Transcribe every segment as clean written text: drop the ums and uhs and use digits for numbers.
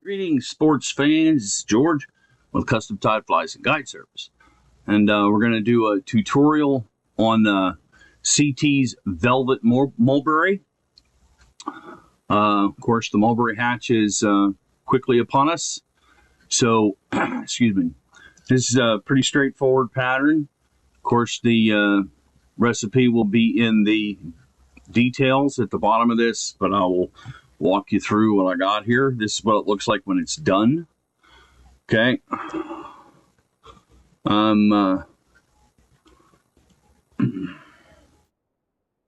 Greetings, sports fans. It's George with Custom Tide Flies and Guide Service. And we're going to do a tutorial on CT's Velvet Mulberry. Of course, the mulberry hatch is quickly upon us. So, excuse me. This is a pretty straightforward pattern. Of course, the recipe will be in the details at the bottom of this, but I will walk you through what I got here. This is what it looks like when it's done. Okay. I'm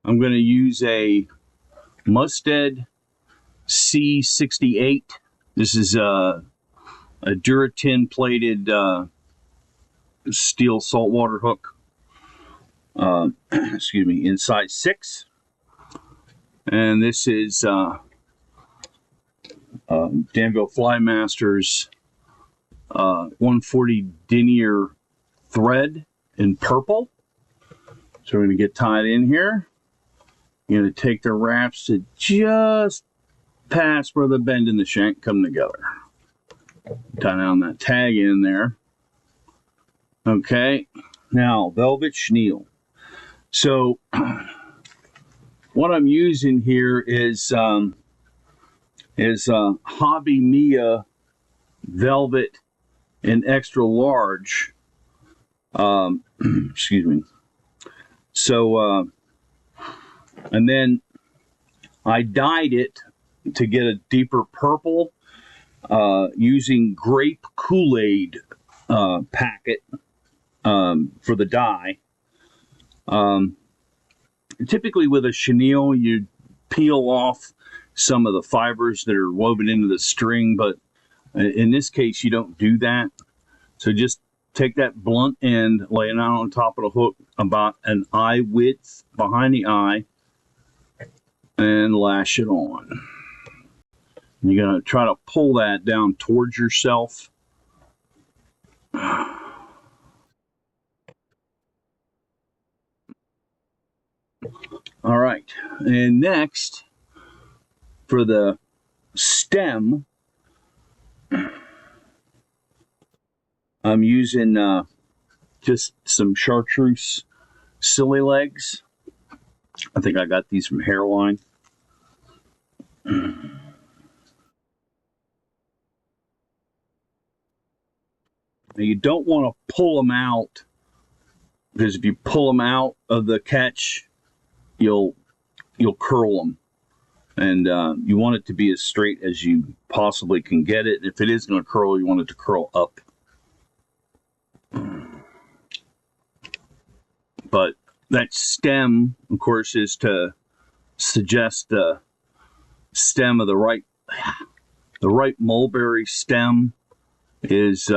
going to use a Mustad C68. This is a Duratin plated steel saltwater hook. Excuse me, in size 6. And this is Danville Fly Masters 140 denier thread in purple. So we're going to get tied in here. You're going to take the wraps to just past where the bend and the shank come together. Tie down that tag in there. Okay, now Velvet Chenille. So what I'm using here is Hobby Mia Velvet in extra large. Excuse me. So, and then I dyed it to get a deeper purple using grape Kool-Aid packet for the dye. Typically with a chenille, you peel off some of the fibers that are woven into the string, but in this case, you don't do that. So just take that blunt end, lay it out on top of the hook about an eye width behind the eye, and lash it on. You're going to try to pull that down towards yourself. All right, and next, for the stem, I'm using just some chartreuse Sililegs. I think I got these from Hairline. Now you don't want to pull them out, because if you pull them out of the catch, you'll curl them. And you want it to be as straight as you possibly can get it. If it is going to curl, you want it to curl up. But that stem, of course, is to suggest the stem of the right mulberry stem is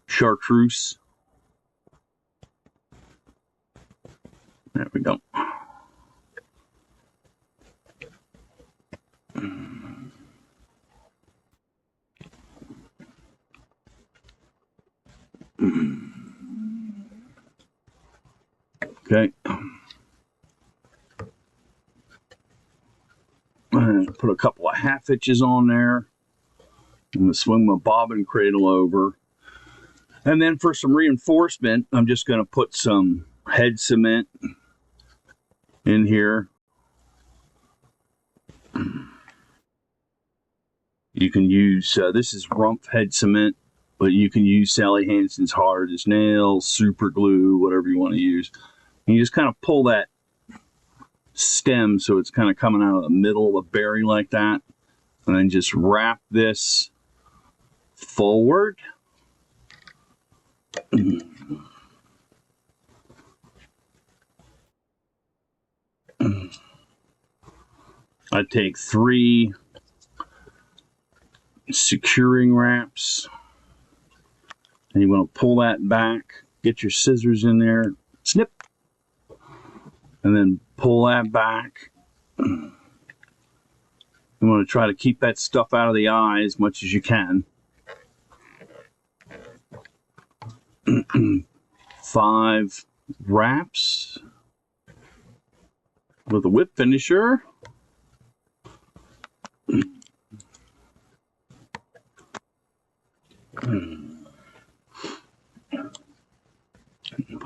chartreuse. There we go. Okay. And put a couple of half hitches on there. I'm going to swing my bobbin cradle over. And then for some reinforcement, I'm just going to put some head cement in here. You can use, this is Rumpf head cement, but you can use Sally Hansen's hard as nails, super glue, whatever you want to use. And you just kind of pull that stem so it's kind of coming out of the middle of the berry like that. And then just wrap this forward. I take 3 securing wraps, and you want to pull that back, get your scissors in there, snip, and then pull that back. You want to try to keep that stuff out of the eye as much as you can. 5 wraps with a whip finisher.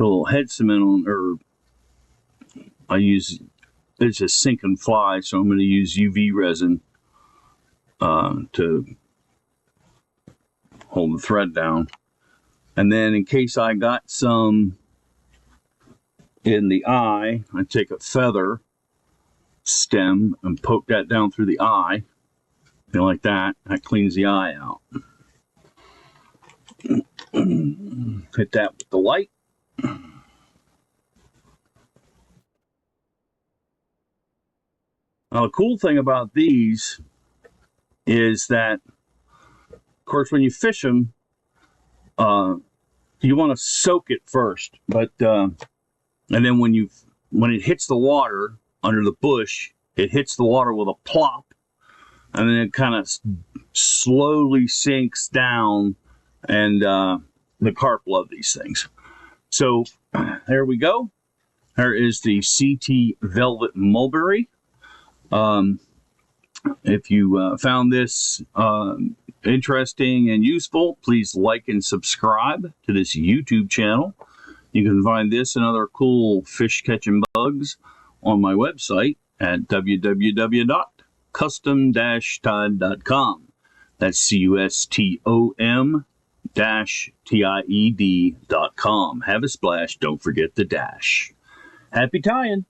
put a little head cement on, or it's a sink and fly, so I'm going to use UV resin to hold the thread down. And then in case I got some in the eye, I take a feather stem and poke that down through the eye, like that. That cleans the eye out. Hit that with the light. Now, the cool thing about these is that, of course, when you fish them, you want to soak it first, but and then when it hits the water under the bush, it hits the water with a plop, and then it kind of slowly sinks down, and the carp love these things. So there we go. There is the CT Velvet Mulberry. If you found this interesting and useful, please like and subscribe to this YouTube channel. You can find this and other cool fish catching bugs on my website at www.custom-tied.com. That's CUSTOM-TIED.com. Have a splash. Don't forget the dash. Happy tying.